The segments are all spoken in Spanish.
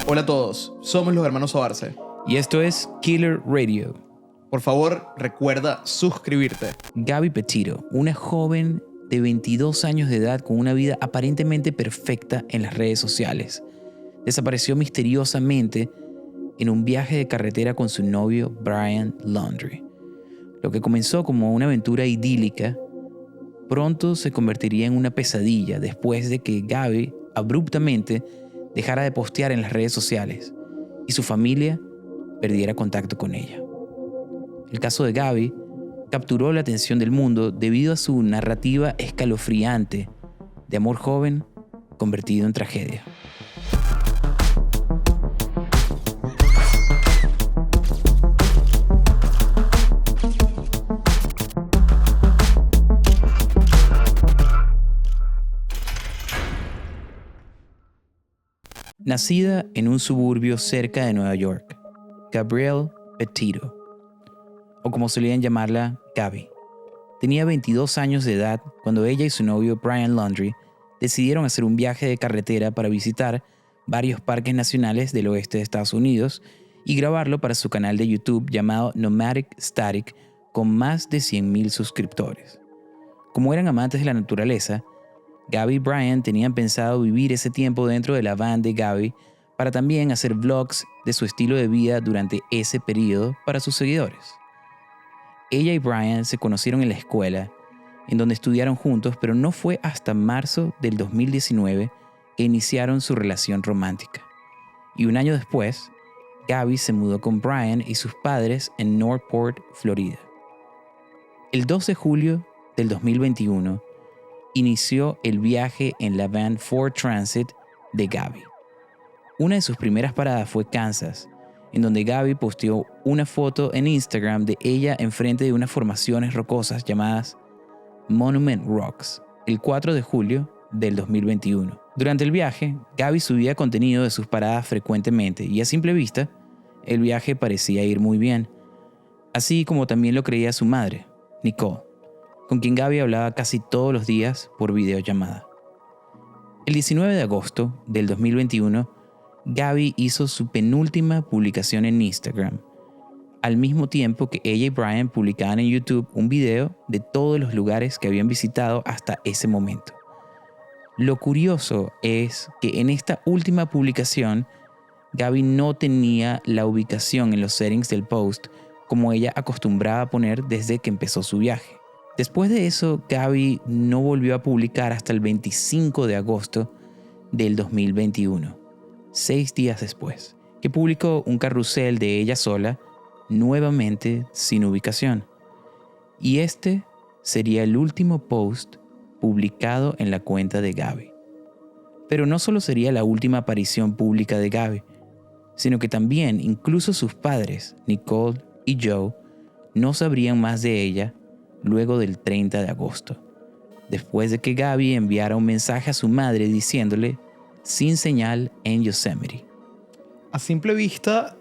Hola a todos, somos los hermanos Sobarse. Y esto es Killer Radio. Por favor, recuerda suscribirte. Gabby Petito, una joven de 22 años de edad con una vida aparentemente perfecta en las redes sociales, desapareció misteriosamente en un viaje de carretera con su novio Brian Laundrie. Lo que comenzó como una aventura idílica, pronto se convertiría en una pesadilla después de que Gabby abruptamente dejara de postear en las redes sociales y su familia perdiera contacto con ella. El caso de Gabby capturó la atención del mundo debido a su narrativa escalofriante de amor joven convertido en tragedia. Nacida en un suburbio cerca de Nueva York, Gabrielle Petito, o como solían llamarla, Gabby, tenía 22 años de edad cuando ella y su novio Brian Laundrie decidieron hacer un viaje de carretera para visitar varios parques nacionales del oeste de Estados Unidos y grabarlo para su canal de YouTube llamado Nomadic Static con más de 100,000 suscriptores. Como eran amantes de la naturaleza, Gabby y Brian tenían pensado vivir ese tiempo dentro de la van de Gabby para también hacer vlogs de su estilo de vida durante ese periodo para sus seguidores. Ella y Brian se conocieron en la escuela, en donde estudiaron juntos, pero no fue hasta marzo del 2019 que iniciaron su relación romántica. Y un año después, Gabby se mudó con Brian y sus padres en Northport, Florida. El 2 de julio del 2021, inició el viaje en la van Ford Transit de Gabby. Una de sus primeras paradas fue Kansas, en donde Gabby posteó una foto en Instagram de ella enfrente de unas formaciones rocosas llamadas Monument Rocks, el 4 de julio del 2021. Durante el viaje, Gabby subía contenido de sus paradas frecuentemente y a simple vista, el viaje parecía ir muy bien, así como también lo creía su madre, Nicole, con quien Gabby hablaba casi todos los días por videollamada. El 19 de agosto del 2021, Gabby hizo su penúltima publicación en Instagram, al mismo tiempo que ella y Brian publicaban en YouTube un video de todos los lugares que habían visitado hasta ese momento. Lo curioso es que en esta última publicación, Gabby no tenía la ubicación en los settings del post como ella acostumbraba a poner desde que empezó su viaje. Después de eso, Gabby no volvió a publicar hasta el 25 de agosto del 2021, 6 días después, que publicó un carrusel de ella sola, nuevamente sin ubicación. Y este sería el último post publicado en la cuenta de Gabby. Pero no solo sería la última aparición pública de Gabby, sino que también incluso sus padres, Nicole y Joe, no sabrían más de ella luego del 30 de agosto, después de que Gabby enviara un mensaje a su madre diciéndole sin señal en Yosemite. A simple vista,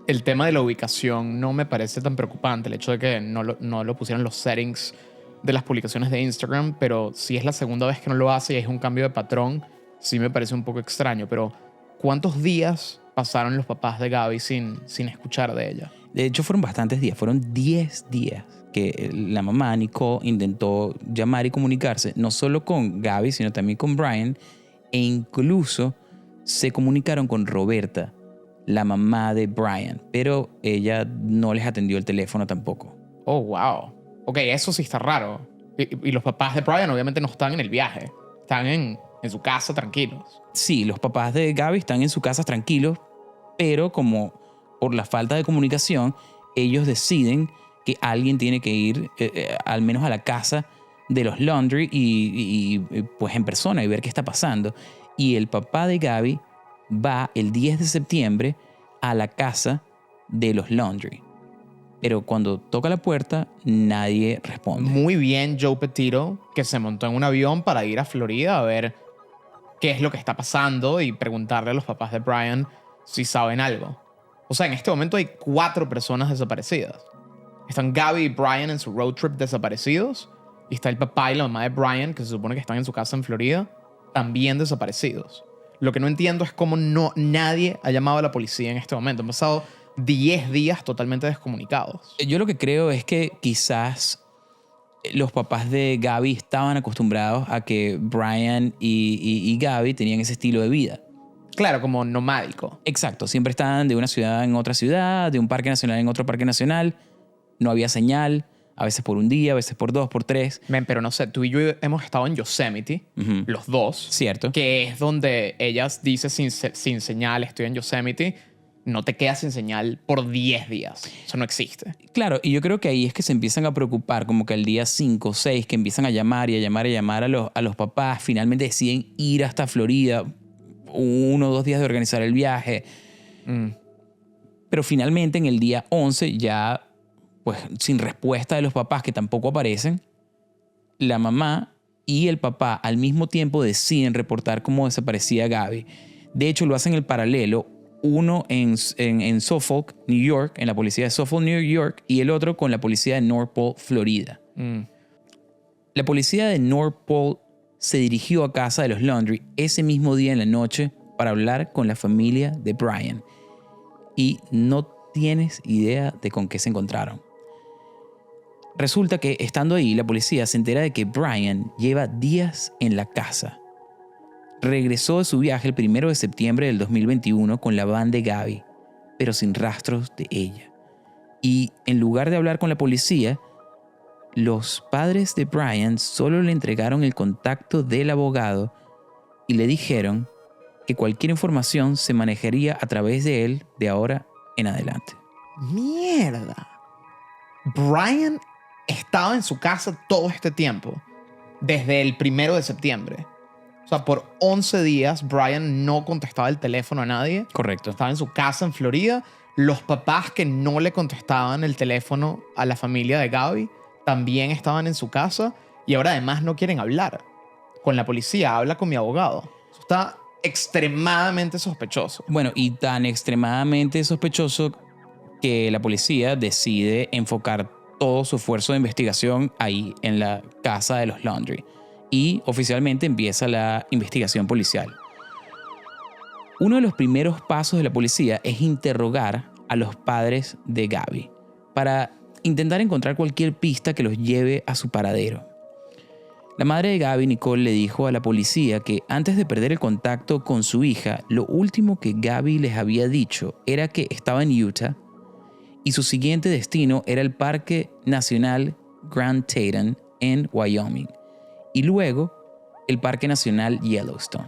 el tema de la ubicación no me parece tan preocupante, el hecho de que no lo pusieran los settings de las publicaciones de Instagram, pero si es la segunda vez que no lo hace y es un cambio de patrón, sí me parece un poco extraño. Pero ¿cuántos días pasaron los papás de Gabby sin escuchar de ella? De hecho, fueron bastantes días, fueron 10 días que la mamá, Nicole, intentó llamar y comunicarse, no solo con Gabby, sino también con Brian, e incluso se comunicaron con Roberta, la mamá de Brian, pero ella no les atendió el teléfono tampoco. Oh, wow. Ok, eso sí está raro. Y los papás de Brian obviamente no están en el viaje, están en su casa tranquilos. Sí, los papás de Gabby están en su casa tranquilos, pero como por la falta de comunicación, ellos deciden que alguien tiene que ir al menos a la casa de los Laundrie y pues en persona y ver qué está pasando. Y el papá de Gabby va el 10 de septiembre a la casa de los Laundrie. Pero cuando toca la puerta, nadie responde. Muy bien Joe Petito, que se montó en un avión para ir a Florida a ver qué es lo que está pasando y preguntarle a los papás de Brian si saben algo. O sea, en este momento hay 4 personas desaparecidas. Están Gabby y Brian en su road trip desaparecidos. Y está el papá y la mamá de Brian, que se supone que están en su casa en Florida, también desaparecidos. Lo que no entiendo es cómo nadie ha llamado a la policía en este momento. Han pasado 10 días totalmente descomunicados. Yo lo que creo es que quizás los papás de Gabby estaban acostumbrados a que Brian y Gabby tenían ese estilo de vida. Claro, como nomádico. Exacto, siempre estaban de una ciudad en otra ciudad, de un parque nacional en otro parque nacional. No había señal, a veces por un día, a veces por 2, por 3. Pero no sé, tú y yo hemos estado en Yosemite, los dos. Cierto. Que es donde ellas dicen sin señal, estoy en Yosemite. No te quedas sin señal por 10 días. Eso no existe. Claro, y yo creo que ahí es que se empiezan a preocupar, como que al día 5 o 6, que empiezan a llamar y a llamar y a llamar a los papás, finalmente deciden ir hasta Florida, 1 o 2 días de organizar el viaje. Pero finalmente en el día 11, ya pues sin respuesta de los papás que tampoco aparecen, la mamá y el papá al mismo tiempo deciden reportar cómo desaparecía Gabby. De hecho, lo hacen en el paralelo, uno en Suffolk, New York, en la policía de Suffolk, New York, y el otro con la policía de North Pole, Florida. La policía de North Pole se dirigió a casa de los Laundrie ese mismo día en la noche para hablar con la familia de Brian. Y no tienes idea de con qué se encontraron. Resulta que estando ahí, la policía se entera de que Brian lleva días en la casa. Regresó de su viaje el 1 de septiembre del 2021 con la van de Gabby, pero sin rastros de ella. Y en lugar de hablar con la policía, los padres de Brian solo le entregaron el contacto del abogado y le dijeron que cualquier información se manejaría a través de él de ahora en adelante. ¡Mierda! Brian estaba en su casa todo este tiempo, desde el 1 de septiembre. O sea, por 11 días Brian no contestaba el teléfono a nadie. Correcto. Estaba en su casa en Florida. Los papás que no le contestaban el teléfono a la familia de Gabby también estaban en su casa y ahora además no quieren hablar con la policía. Habla con mi abogado. Eso está extremadamente sospechoso. Bueno, y tan extremadamente sospechoso que la policía decide enfocar todo su esfuerzo de investigación ahí en la casa de los Laundrie. Y oficialmente empieza la investigación policial. Uno de los primeros pasos de la policía es interrogar a los padres de Gabby para intentar encontrar cualquier pista que los lleve a su paradero. La madre de Gabby, Nicole, le dijo a la policía que antes de perder el contacto con su hija, lo último que Gabby les había dicho era que estaba en Utah y su siguiente destino era el Parque Nacional Grand Teton en Wyoming y luego el Parque Nacional Yellowstone.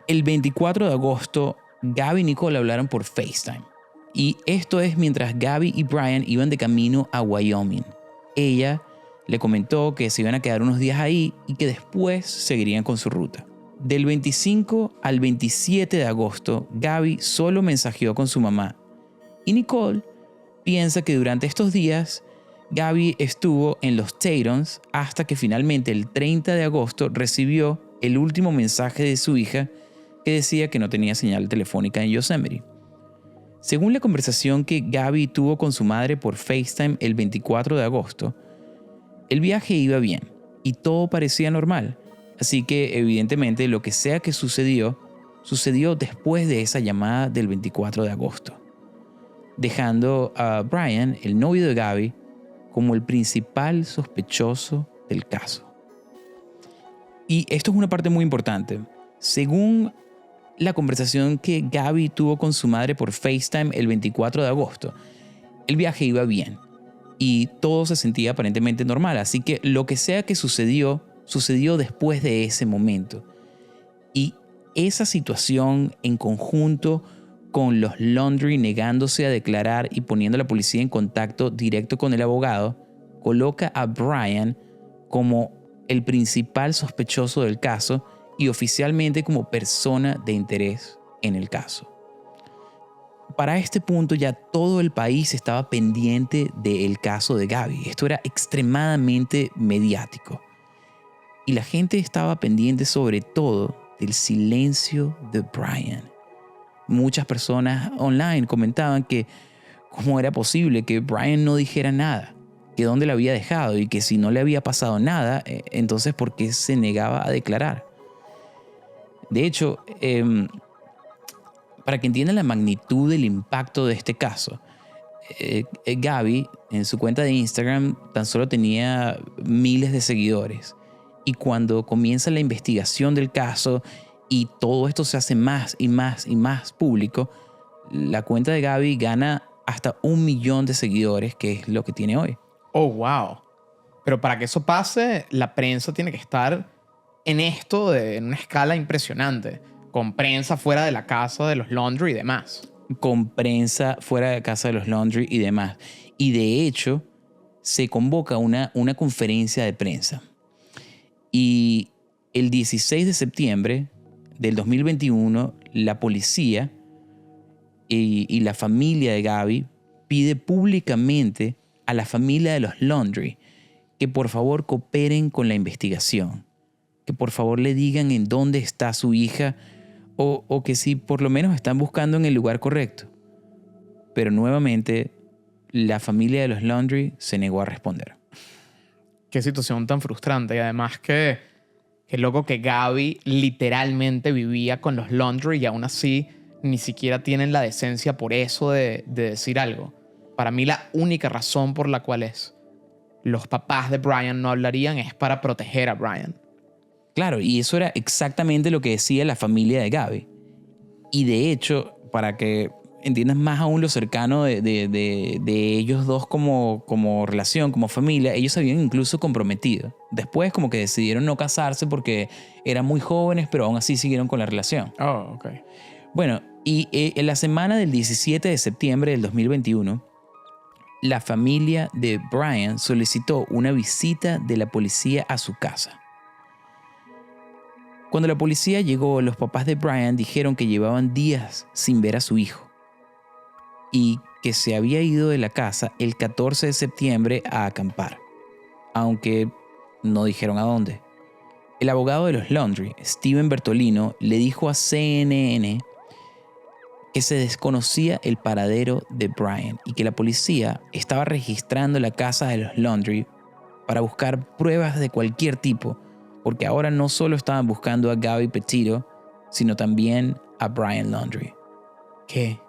El 24 de agosto, Gabby y Nicole hablaron por FaceTime. Y esto es mientras Gabby y Brian iban de camino a Wyoming. Ella le comentó que se iban a quedar unos días ahí y que después seguirían con su ruta. Del 25 al 27 de agosto, Gabby solo mensajeó con su mamá. Y Nicole piensa que durante estos días, Gabby estuvo en los Tetons hasta que finalmente el 30 de agosto recibió el último mensaje de su hija que decía que no tenía señal telefónica en Yosemite. Según la conversación que Gabby tuvo con su madre por FaceTime el 24 de agosto, el viaje iba bien y todo parecía normal. Así que evidentemente lo que sea que sucedió después de esa llamada del 24 de agosto, dejando a Brian, el novio de Gabby, como el principal sospechoso del caso. Y esto es una parte muy importante. Según la conversación que Gabby tuvo con su madre por FaceTime el 24 de agosto, el viaje iba bien y todo se sentía aparentemente normal. Así que lo que sea que sucedió después de ese momento. Y esa situación en conjunto con los Laundrie negándose a declarar y poniendo a la policía en contacto directo con el abogado, coloca a Brian como el principal sospechoso del caso y oficialmente como persona de interés en el caso. Para este punto ya todo el país estaba pendiente del caso de Gabby. Esto era extremadamente mediático. Y la gente estaba pendiente sobre todo del silencio de Brian. Muchas personas online comentaban que cómo era posible que Brian no dijera nada, que dónde la había dejado y que si no le había pasado nada, entonces ¿por qué se negaba a declarar? De hecho, para que entiendan la magnitud del impacto de este caso, Gaby en su cuenta de Instagram tan solo tenía miles de seguidores. Y cuando comienza la investigación del caso y todo esto se hace más y más y más público, la cuenta de Gaby gana hasta 1 millón de seguidores, que es lo que tiene hoy. Oh, wow. Pero para que eso pase, la prensa tiene que estar en esto en una escala impresionante, con prensa fuera de la casa de los Laundrie y demás. Con prensa fuera de casa de los Laundrie y demás. Y de hecho, se convoca una conferencia de prensa. Y el 16 de septiembre del 2021, la policía y la familia de Gaby pide públicamente a la familia de los Laundrie que por favor cooperen con la investigación, que por favor le digan en dónde está su hija o que si por lo menos están buscando en el lugar correcto. Pero nuevamente la familia de los Laundrie se negó a responder. Qué situación tan frustrante. Y además que loco que Gaby literalmente vivía con los Laundrie y aún así ni siquiera tienen la decencia por eso de decir algo. Para mí la única razón por la cual los papás de Brian no hablarían es para proteger a Brian. Claro, y eso era exactamente lo que decía la familia de Gaby. Y de hecho, para que entiendas más aún lo cercano de ellos dos como relación, como familia, ellos se habían incluso comprometido. Después como que decidieron no casarse porque eran muy jóvenes, pero aún así siguieron con la relación. Oh, ok. Bueno, y en la semana del 17 de septiembre del 2021, la familia de Brian solicitó una visita de la policía a su casa. Cuando la policía llegó, los papás de Brian dijeron que llevaban días sin ver a su hijo y que se había ido de la casa el 14 de septiembre a acampar, aunque no dijeron a dónde. El abogado de los Laundrie, Steven Bertolino, le dijo a CNN que se desconocía el paradero de Brian y que la policía estaba registrando la casa de los Laundrie para buscar pruebas de cualquier tipo, porque ahora no solo estaban buscando a Gabby Petito, sino también a Brian Laundrie. ¿Qué?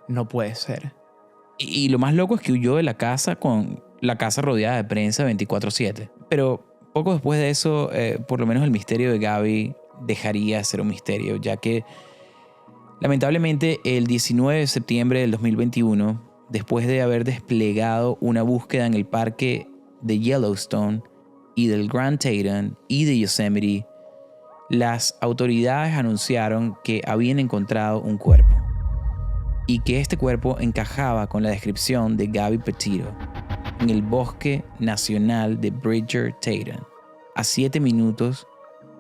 No puede ser. Y lo más loco es que huyó de la casa con la casa rodeada de prensa 24/7. Pero poco después de eso, por lo menos el misterio de Gabby dejaría de ser un misterio, ya que lamentablemente el 19 de septiembre del 2021, después de haber desplegado una búsqueda en el parque de Yellowstone y del Grand Teton y de Yosemite, las autoridades anunciaron que habían encontrado un cuerpo y que este cuerpo encajaba con la descripción de Gabby Petito en el bosque nacional de Bridger Teton, a 7 minutos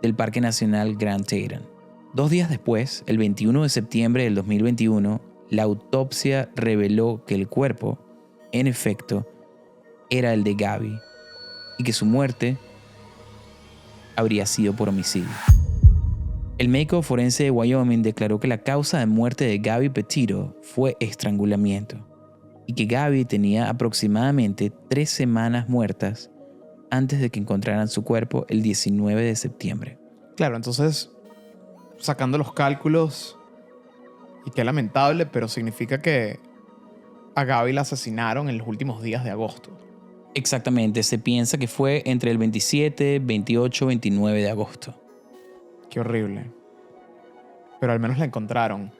del Parque Nacional Grand Teton. 2 días después, el 21 de septiembre del 2021, la autopsia reveló que el cuerpo, en efecto, era el de Gabby y que su muerte habría sido por homicidio. El médico forense de Wyoming declaró que la causa de muerte de Gabby Petito fue estrangulamiento y que Gabby tenía aproximadamente 3 semanas muertas antes de que encontraran su cuerpo el 19 de septiembre. Claro, entonces, sacando los cálculos, y qué lamentable, pero significa que a Gabby la asesinaron en los últimos días de agosto. Exactamente, se piensa que fue entre el 27, 28, 29 de agosto. Qué horrible. Pero al menos la encontraron.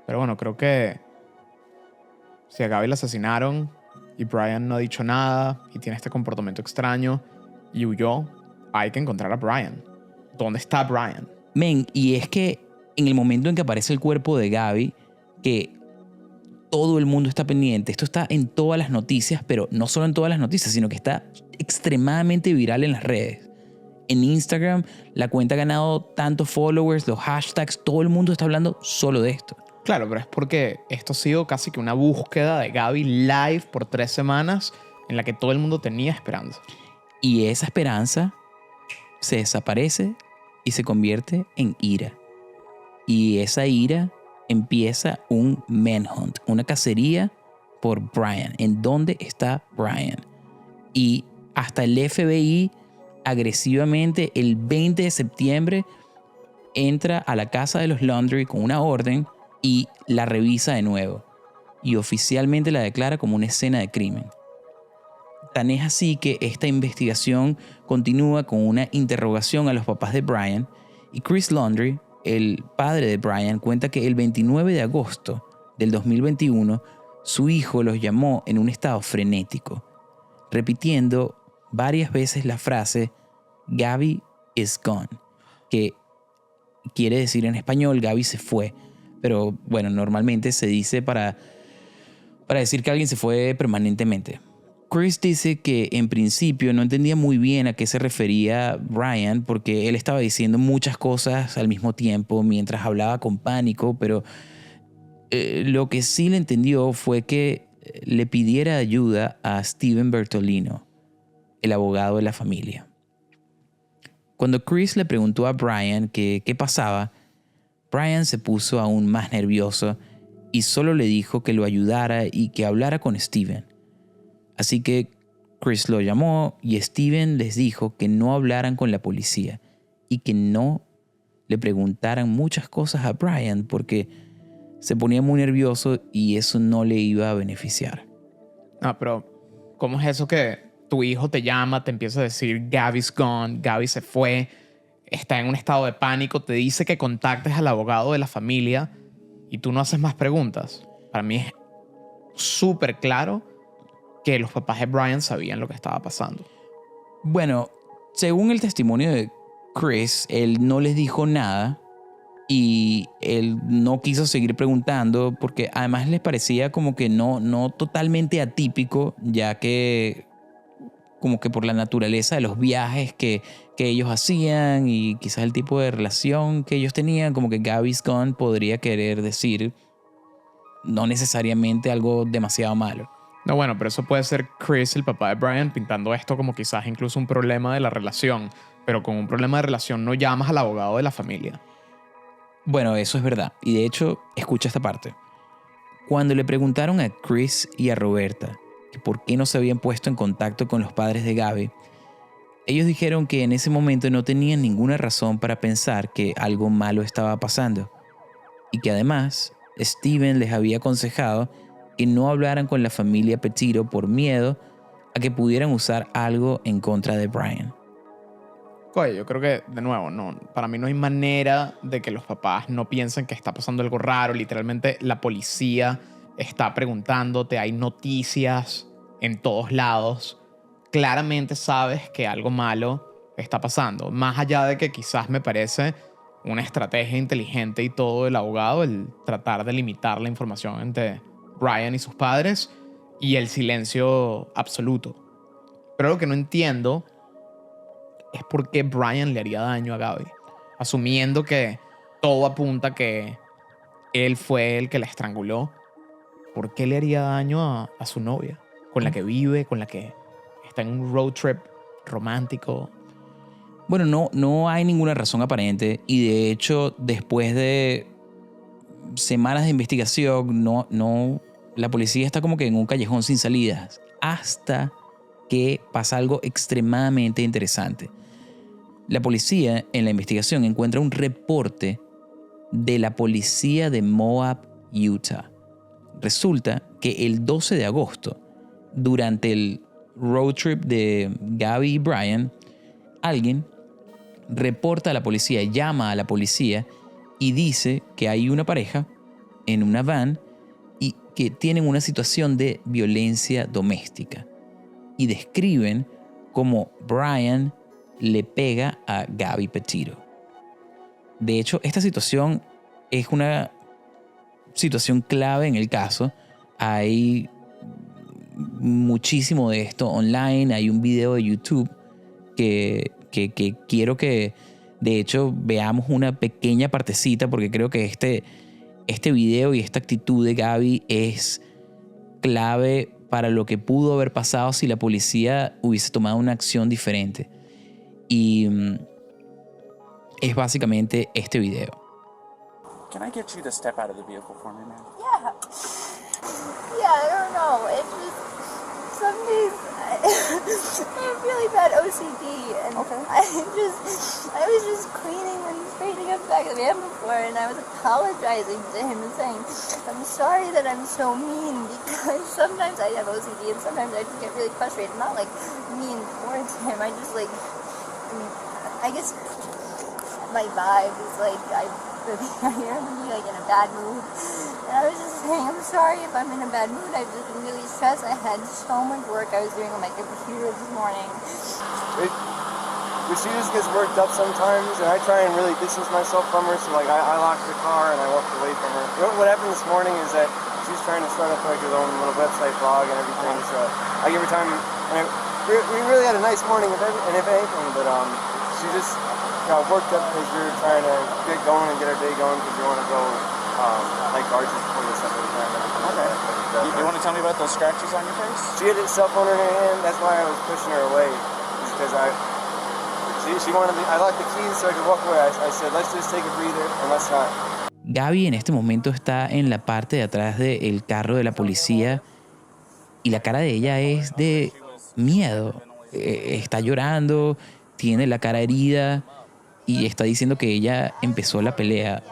Pero bueno, creo que si a Gabby la asesinaron y Brian no ha dicho nada y tiene este comportamiento extraño y huyó, hay que encontrar a Brian. ¿Dónde está Brian? Men, y es que en el momento en que aparece el cuerpo de Gabby, que todo el mundo está pendiente, esto está en todas las noticias, pero no solo en todas las noticias, sino que está extremadamente viral en las redes. En Instagram, la cuenta ha ganado tantos followers, los hashtags, todo el mundo está hablando solo de esto. Claro, pero es porque esto ha sido casi que una búsqueda de Gabby live por 3 semanas en la que todo el mundo tenía esperanza. Y esa esperanza se desaparece y se convierte en ira. Y esa ira empieza un manhunt, una cacería por Brian. ¿En dónde está Brian? Y hasta el FBI agresivamente el 20 de septiembre entra a la casa de los Laundrie con una orden y la revisa de nuevo. Y oficialmente la declara como una escena de crimen. Tan es así que esta investigación continúa con una interrogación a los papás de Brian y Chris Laundrie, el padre de Brian, cuenta que el 29 de agosto del 2021 su hijo los llamó en un estado frenético, repitiendo varias veces la frase "Gabby is gone", que quiere decir en español Gabby se fue, pero bueno, normalmente se dice para decir que alguien se fue permanentemente. Chris dice que en principio no entendía muy bien a qué se refería Brian porque él estaba diciendo muchas cosas al mismo tiempo mientras hablaba con pánico, pero lo que sí le entendió fue que le pidiera ayuda a Steven Bertolino, el abogado de la familia. Cuando Chris le preguntó a Brian qué pasaba, Brian se puso aún más nervioso y solo le dijo que lo ayudara y que hablara con Steven. Así que Chris lo llamó y Steven les dijo que no hablaran con la policía y que no le preguntaran muchas cosas a Brian porque se ponía muy nervioso y eso no le iba a beneficiar. Pero ¿cómo es eso que tu hijo te llama, te empieza a decir Gabby's gone, Gabby se fue, está en un estado de pánico, te dice que contactes al abogado de la familia y tú no haces más preguntas? Para mí es súper claro que los papás de Brian sabían lo que estaba pasando. Bueno, según el testimonio de Chris, él no les dijo nada y él no quiso seguir preguntando porque además les parecía como que no totalmente atípico, ya que como que por la naturaleza de los viajes que ellos hacían y quizás el tipo de relación que ellos tenían, como que Gabby's gone podría querer decir no necesariamente algo demasiado malo. No, bueno, pero eso puede ser Chris, el papá de Brian, pintando esto como quizás incluso un problema de la relación. Pero con un problema de relación no llamas al abogado de la familia. Bueno, eso es verdad. Y de hecho, escucha esta parte. Cuando le preguntaron a Chris y a Roberta que por qué no se habían puesto en contacto con los padres de Gabby, ellos dijeron que en ese momento no tenían ninguna razón para pensar que algo malo estaba pasando. Y que además, Steven les había aconsejado que no hablaran con la familia Petito por miedo a que pudieran usar algo en contra de Brian. Oye, yo creo que, de nuevo, para mí no hay manera de que los papás no piensen que está pasando algo raro. Literalmente la policía está preguntándote, hay noticias en todos lados. Claramente sabes que algo malo está pasando. Más allá de que quizás me parece una estrategia inteligente y todo del abogado, el tratar de limitar la información entre Brian y sus padres y el silencio absoluto. Pero lo que no entiendo es por qué Brian le haría daño a Gabby. Asumiendo que todo apunta que él fue el que la estranguló, ¿por qué le haría daño a su novia? Con la que vive, con la que está en un road trip romántico. Bueno, no hay ninguna razón aparente y de hecho después de semanas de investigación la policía está como que en un callejón sin salidas hasta que pasa algo extremadamente interesante. La policía en la investigación encuentra un reporte de la policía de Moab, Utah. Resulta que el 12 de agosto, durante el road trip de Gabby y Brian, alguien reporta a la policía, llama a la policía y dice que hay una pareja en una van y que tienen una situación de violencia doméstica. Y describen cómo Brian le pega a Gabby Petito. De hecho, esta situación es una situación clave en el caso. Hay muchísimo de esto online. Hay un video de YouTube que quiero que, de hecho, veamos una pequeña partecita porque creo que este video y esta actitud de Gabby es clave para lo que pudo haber pasado si la policía hubiese tomado una acción diferente. Y es básicamente este video. Can I get you to step out of the vehicle for me, ma'am? Yeah. Yeah, I don't know. It just, some days I have really bad OCD, and Okay. I was just cleaning and straightening up back of the van before, and I was apologizing to him and saying, I'm sorry that I'm so mean, because sometimes I have OCD and sometimes I just get really frustrated. Not like mean towards him, I guess my vibe is like I am like in a bad mood. And I was just saying, I'm sorry if I'm in a bad mood. I've just been really stressed. I had so much work I was doing on my computer this morning. But she just gets worked up sometimes, and I try and really distance myself from her. So like I lock the car and I walk away from her. What happened this morning is that she's trying to start up like her own little website blog and everything. So I give her time. And we really had a nice morning, if anything. But she just got worked up because we were trying to get going and get our day going because we want to go like arches before the stuff every time. Okay. You want to tell me about those scratches on your face? She had a cell phone in her hand. That's why I was pushing her away, because she wanted me. I locked the keys so I could walk away. I said, let's just take a breather and let's not. Gaby en este momento está en la parte de atrás del carro de la policía y la cara de ella es de miedo. Está llorando, tiene la cara herida y está diciendo que ella empezó la pelea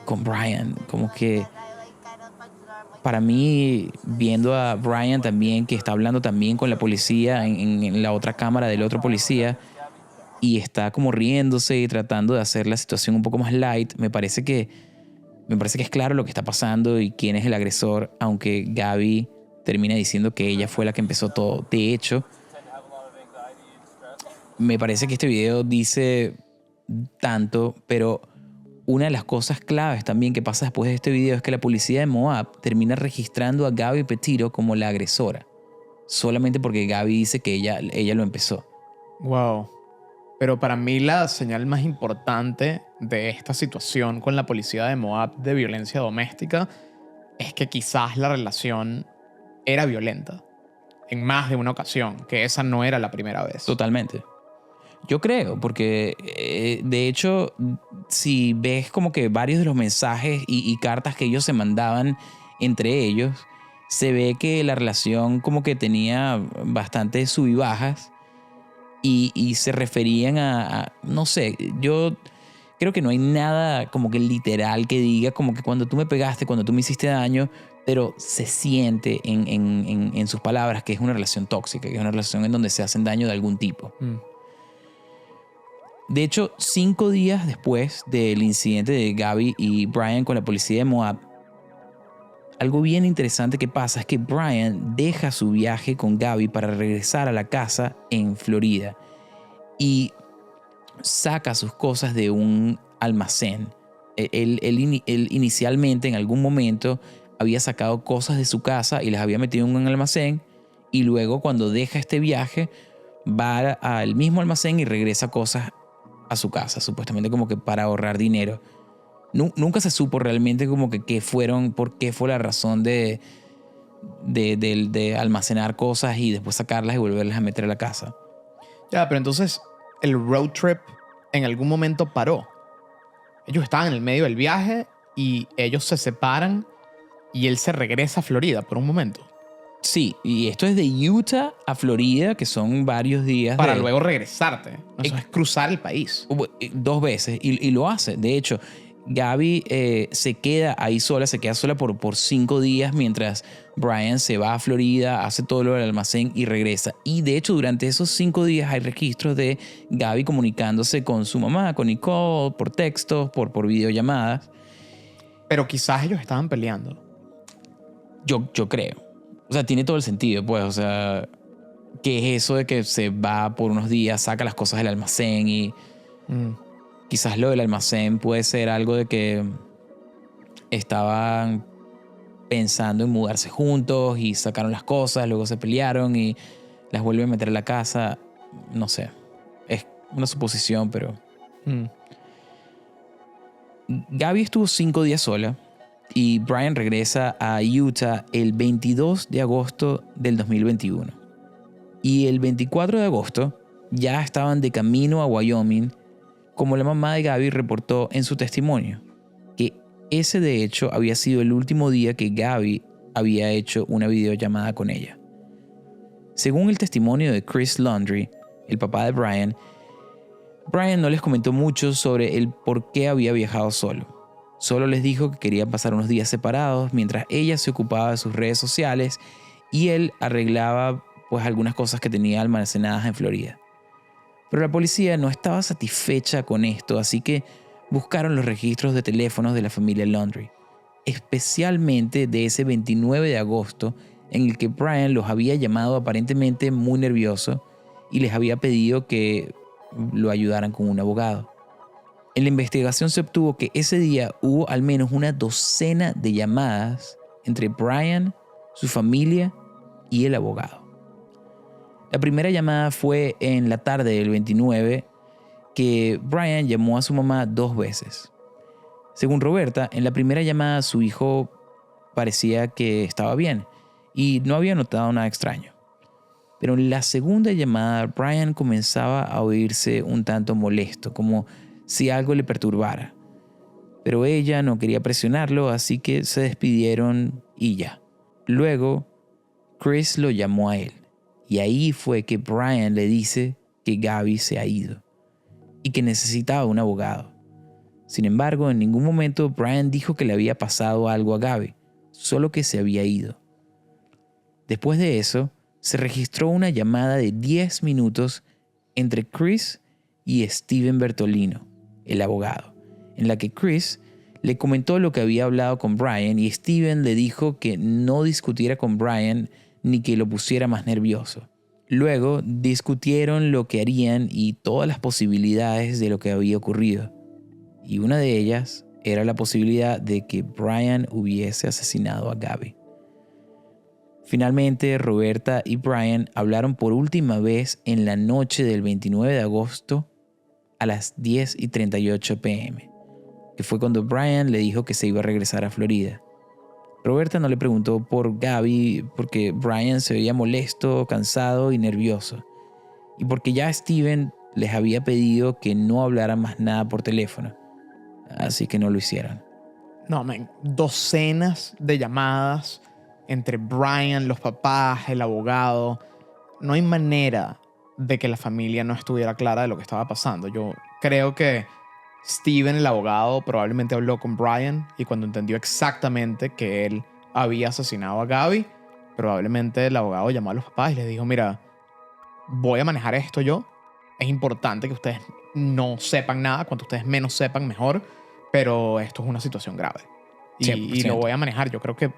con Brian. Como que para mí, viendo a Brian también, que está hablando también con la policía en la otra cámara del otro policía, y está como riéndose y tratando de hacer la situación un poco más light, me parece que es claro lo que está pasando y quién es el agresor, aunque Gaby termina diciendo que ella fue la que empezó todo. De hecho, me parece que este video dice tanto, pero una de las cosas claves también que pasa después de este video es que la policía de Moab termina registrando a Gabby Petito como la agresora, solamente porque Gaby dice que ella lo empezó. Wow. Pero para mí la señal más importante de esta situación con la policía de Moab de violencia doméstica es que quizás la relación era violenta en más de una ocasión, que esa no era la primera vez. Totalmente. Yo creo, porque de hecho, si ves como que varios de los mensajes y cartas que ellos se mandaban entre ellos, se ve que la relación como que tenía bastantes sub y bajas y se referían a, no sé, yo creo que no hay nada como que literal que diga como que cuando tú me pegaste, cuando tú me hiciste daño, pero se siente en sus palabras que es una relación tóxica, que es una relación en donde se hacen daño de algún tipo. De hecho, 5 días después del incidente de Gaby y Brian con la policía de Moab, algo bien interesante que pasa es que Brian deja su viaje con Gaby para regresar a la casa en Florida y saca sus cosas de un almacén. Él inicialmente, en algún momento, había sacado cosas de su casa y las había metido en un almacén, y luego, cuando deja este viaje, va al mismo almacén y regresa cosas a su casa, supuestamente como que para ahorrar dinero. Nunca se supo realmente como que por qué fue la razón de almacenar cosas y después sacarlas y volverlas a meter a la casa. Ya, pero entonces el road trip en algún momento paró. Ellos estaban en el medio del viaje y ellos se separan y él se regresa a Florida por un momento. Sí, y esto es de Utah a Florida, que son varios días. Para luego regresarte. Eso es cruzar el país. 2 veces, y lo hace. De hecho, Gaby se queda ahí sola, se queda sola por 5 días mientras Brian se va a Florida, hace todo lo del almacén y regresa. Y de hecho, durante esos 5 días hay registros de Gaby comunicándose con su mamá, con Nicole, por textos, por videollamadas. Pero quizás ellos estaban peleando. Yo creo. O sea, tiene todo el sentido, pues. O sea, ¿qué es eso de que se va por unos días, saca las cosas del almacén y quizás lo del almacén puede ser algo de que estaban pensando en mudarse juntos y sacaron las cosas, luego se pelearon y las vuelven a meter a la casa? No sé. Es una suposición, pero... Gaby estuvo 5 días sola y Brian regresa a Utah el 22 de agosto del 2021. Y el 24 de agosto ya estaban de camino a Wyoming, como la mamá de Gaby reportó en su testimonio, que ese de hecho había sido el último día que Gaby había hecho una videollamada con ella. Según el testimonio de Chris Laundrie, el papá de Brian no les comentó mucho sobre el por qué había viajado solo. Solo les dijo que quería pasar unos días separados mientras ella se ocupaba de sus redes sociales y él arreglaba pues algunas cosas que tenía almacenadas en Florida. Pero la policía no estaba satisfecha con esto, así que buscaron los registros de teléfonos de la familia Laundrie, especialmente de ese 29 de agosto en el que Brian los había llamado aparentemente muy nervioso y les había pedido que lo ayudaran con un abogado. En la investigación se obtuvo que ese día hubo al menos una docena de llamadas entre Brian, su familia y el abogado. La primera llamada fue en la tarde del 29, que Brian llamó a su mamá 2 veces. Según Roberta, en la primera llamada su hijo parecía que estaba bien y no había notado nada extraño. Pero en la segunda llamada, Brian comenzaba a oírse un tanto molesto, como si algo le perturbara. Pero ella no quería presionarlo, así que se despidieron y ya. Luego, Chris lo llamó a él. Y ahí fue que Brian le dice que Gabby se ha ido y que necesitaba un abogado. Sin embargo, en ningún momento Brian dijo que le había pasado algo a Gabby, solo que se había ido. Después de eso, se registró una llamada de 10 minutos entre Chris y Steven Bertolino, el abogado, en la que Chris le comentó lo que había hablado con Brian y Steven le dijo que no discutiera con Brian ni que lo pusiera más nervioso. Luego discutieron lo que harían y todas las posibilidades de lo que había ocurrido. Y una de ellas era la posibilidad de que Brian hubiese asesinado a Gabby. Finalmente, Roberta y Brian hablaron por última vez en la noche del 29 de agosto a las 10:38 p.m., que fue cuando Brian le dijo que se iba a regresar a Florida. Roberta no le preguntó por Gabby porque Brian se veía molesto, cansado y nervioso, y porque ya Steven les había pedido que no hablaran más nada por teléfono, así que no lo hicieron. No, man, docenas de llamadas entre Brian, los papás, el abogado. No hay manera de que la familia no estuviera clara de lo que estaba pasando. Yo creo que Steven, el abogado, probablemente habló con Brian y cuando entendió exactamente que él había asesinado a Gabby, probablemente el abogado llamó a los papás y les dijo, mira, voy a manejar esto yo. Es importante que ustedes no sepan nada. Cuanto ustedes menos sepan, mejor. Pero esto es una situación grave. Y lo voy a manejar. Yo creo que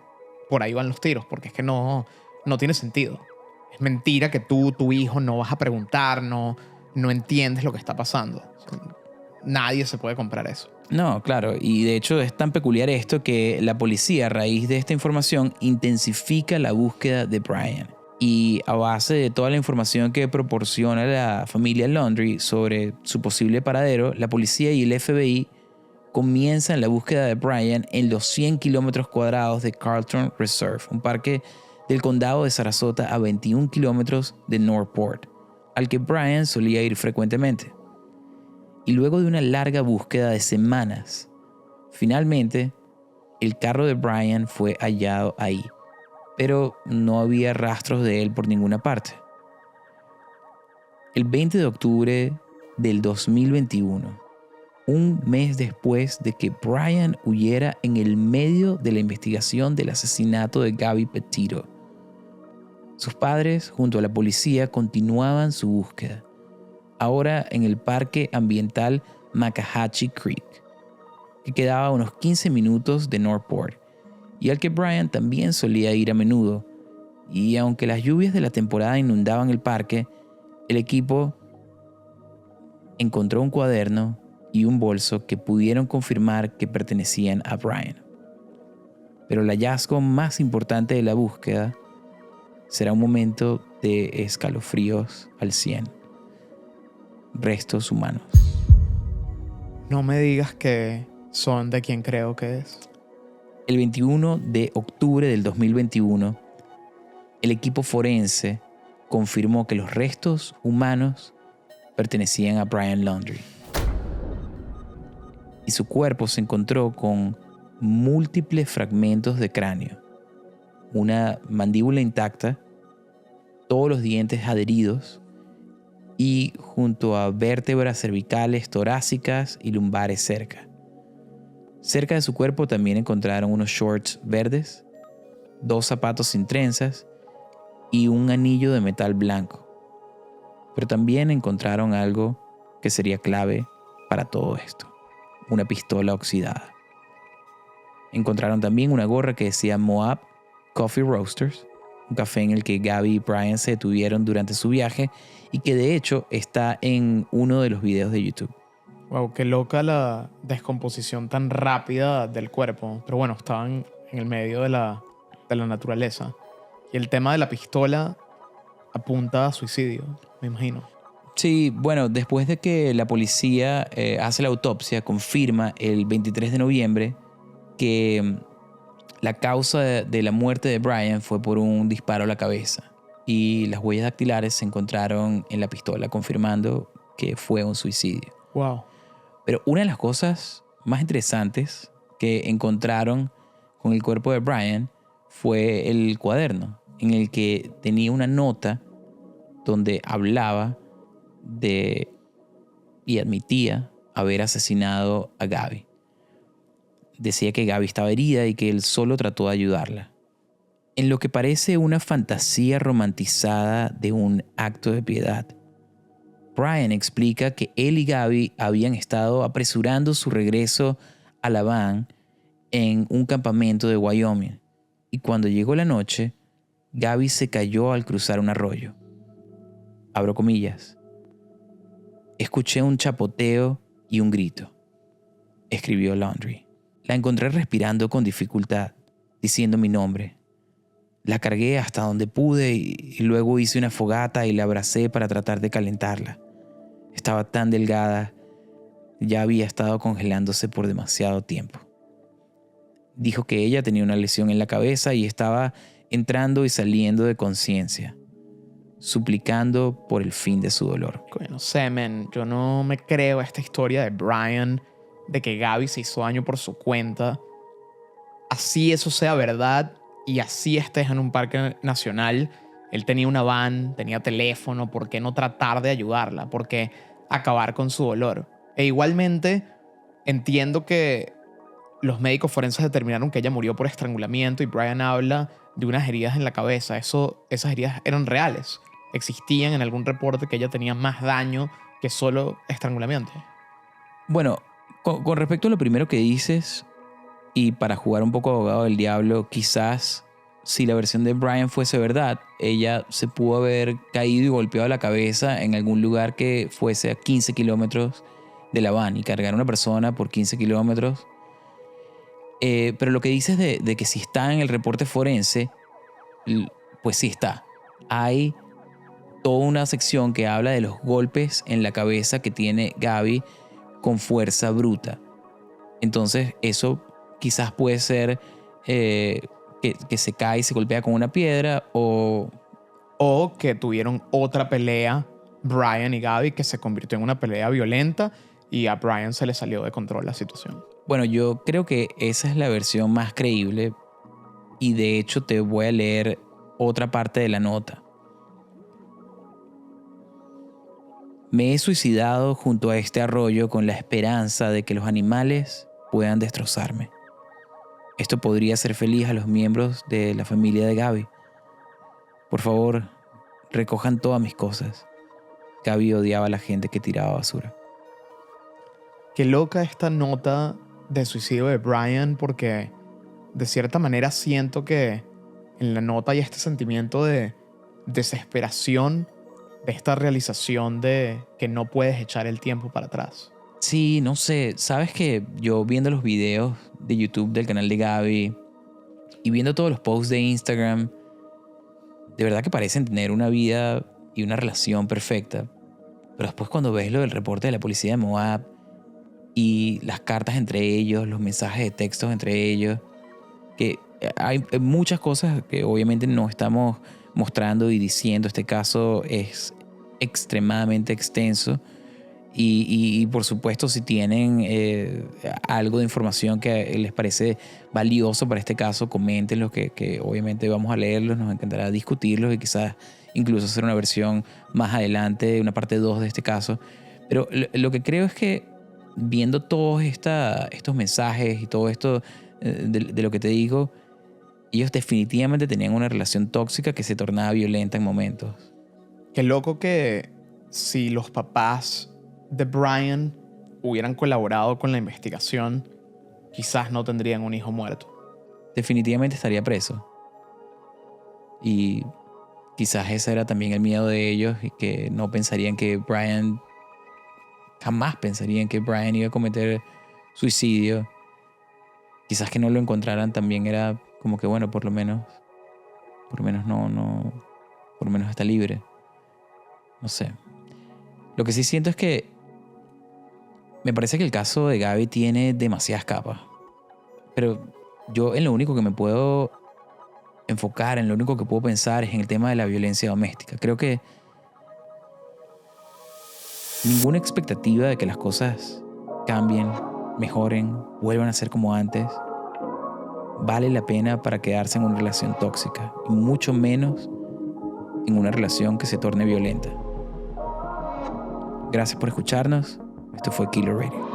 por ahí van los tiros, porque es que no tiene sentido. Es mentira que tú, tu hijo, no vas a preguntar, no entiendes lo que está pasando. Nadie se puede comprar eso. No, claro, y de hecho es tan peculiar esto que la policía, a raíz de esta información, intensifica la búsqueda de Brian. Y a base de toda la información que proporciona la familia Laundrie sobre su posible paradero, la policía y el FBI comienzan la búsqueda de Brian en los 100 kilómetros cuadrados de Carlton Reserve, un parque del condado de Sarasota a 21 kilómetros de Northport, al que Brian solía ir frecuentemente. Y luego de una larga búsqueda de semanas, finalmente el carro de Brian fue hallado ahí, pero no había rastros de él por ninguna parte. El 20 de octubre del 2021, un mes después de que Brian huyera en el medio de la investigación del asesinato de Gabby Petito, sus padres, junto a la policía, continuaban su búsqueda, ahora en el parque ambiental Macahatchee Creek, que quedaba a unos 15 minutos de Northport, y al que Brian también solía ir a menudo. Y aunque las lluvias de la temporada inundaban el parque, el equipo encontró un cuaderno y un bolso que pudieron confirmar que pertenecían a Brian. Pero el hallazgo más importante de la búsqueda será un momento de escalofríos al 100. Restos humanos. No me digas que son de quien creo que es. El 21 de octubre del 2021, el equipo forense confirmó que los restos humanos pertenecían a Brian Laundrie. Y su cuerpo se encontró con múltiples fragmentos de cráneo, una mandíbula intacta, todos los dientes adheridos y junto a vértebras cervicales, torácicas y lumbares cerca. Cerca de su cuerpo también encontraron unos shorts verdes, 2 zapatos sin trenzas y un anillo de metal blanco. Pero también encontraron algo que sería clave para todo esto: una pistola oxidada. Encontraron también una gorra que decía Moab Coffee Roasters, un café en el que Gabby y Brian se detuvieron durante su viaje y que de hecho está en uno de los videos de YouTube. Wow, qué loca la descomposición tan rápida del cuerpo. Pero bueno, estaban en el medio de la naturaleza. Y el tema de la pistola apunta a suicidio, me imagino. Sí, bueno, después de que la policía hace la autopsia, confirma el 23 de noviembre que la causa de la muerte de Brian fue por un disparo a la cabeza. Y las huellas dactilares se encontraron en la pistola, confirmando que fue un suicidio. Wow. Pero una de las cosas más interesantes que encontraron con el cuerpo de Brian fue el cuaderno en el que tenía una nota donde hablaba de y admitía haber asesinado a Gabby. Decía que Gabby estaba herida y que él solo trató de ayudarla. En lo que parece una fantasía romantizada de un acto de piedad, Brian explica que él y Gabby habían estado apresurando su regreso a la van en un campamento de Wyoming, y cuando llegó la noche, Gabby se cayó al cruzar un arroyo. Abro comillas. Escuché un chapoteo y un grito, escribió Laundrie. La encontré respirando con dificultad, diciendo mi nombre. La cargué hasta donde pude y luego hice una fogata y la abracé para tratar de calentarla. Estaba tan delgada, ya había estado congelándose por demasiado tiempo. Dijo que ella tenía una lesión en la cabeza y estaba entrando y saliendo de conciencia, suplicando por el fin de su dolor. Coño, no sé, men. Yo no me creo esta historia de Brian, de que Gabby se hizo daño por su cuenta. Así eso sea verdad y así estés en un parque nacional. Él tenía una van, tenía teléfono. ¿Por qué no tratar de ayudarla? ¿Por qué acabar con su dolor? E igualmente entiendo que los médicos forenses determinaron que ella murió por estrangulamiento y Brian habla de unas heridas en la cabeza. Esas heridas eran reales. Existían en algún reporte que ella tenía más daño que solo estrangulamiento. Bueno, con respecto a lo primero que dices, y para jugar un poco abogado del diablo, quizás si la versión de Brian fuese verdad, ella se pudo haber caído y golpeado la cabeza en algún lugar que fuese a 15 kilómetros de la van y cargar a una persona por 15 kilómetros. Pero lo que dices de que si está en el reporte forense, pues sí está. Hay toda una sección que habla de los golpes en la cabeza que tiene Gabby con fuerza bruta. Entonces eso quizás puede ser que se cae y se golpea con una piedra o que tuvieron otra pelea, Brian y Gabby, que se convirtió en una pelea violenta y a Brian se le salió de control la situación. Bueno, yo creo que esa es la versión más creíble y de hecho te voy a leer otra parte de la nota. Me he suicidado junto a este arroyo con la esperanza de que los animales puedan destrozarme. Esto podría hacer feliz a los miembros de la familia de Gabby. Por favor, recojan todas mis cosas. Gabby odiaba a la gente que tiraba basura. Qué loca esta nota de suicidio de Brian, porque de cierta manera siento que en la nota hay este sentimiento de desesperación, de esta realización de que no puedes echar el tiempo para atrás. Sí, no sé. Sabes que yo viendo los videos de YouTube del canal de Gabby y viendo todos los posts de Instagram, de verdad que parecen tener una vida y una relación perfecta. Pero después cuando ves lo del reporte de la policía de Moab y las cartas entre ellos, los mensajes de textos entre ellos, que hay muchas cosas que obviamente no estamos mostrando y diciendo. Este caso es extremadamente extenso Y por supuesto, si tienen algo de información que les parece valioso para este caso, coméntenlo, que obviamente vamos a leerlos, nos encantará discutirlos y quizás incluso hacer una versión más adelante, una parte 2 de este caso. Pero lo que creo es que viendo todos estos mensajes y todo esto de lo que te digo, ellos definitivamente tenían una relación tóxica que se tornaba violenta en momentos. Qué loco que si los papás de Brian hubieran colaborado con la investigación, quizás no tendrían un hijo muerto. Definitivamente estaría preso. Y quizás ese era también el miedo de ellos, y que no pensarían que Brian, jamás pensarían que Brian iba a cometer suicidio. Quizás que no lo encontraran también era como que, bueno, por lo menos está libre. No sé. Lo que sí siento es que me parece que el caso de Gaby tiene demasiadas capas. Pero yo en lo único que me puedo enfocar, en lo único que puedo pensar es en el tema de la violencia doméstica. Creo que ninguna expectativa de que las cosas cambien, mejoren, vuelvan a ser como antes, vale la pena para quedarse en una relación tóxica, y mucho menos en una relación que se torne violenta. Gracias por escucharnos. Esto fue Killer Radio.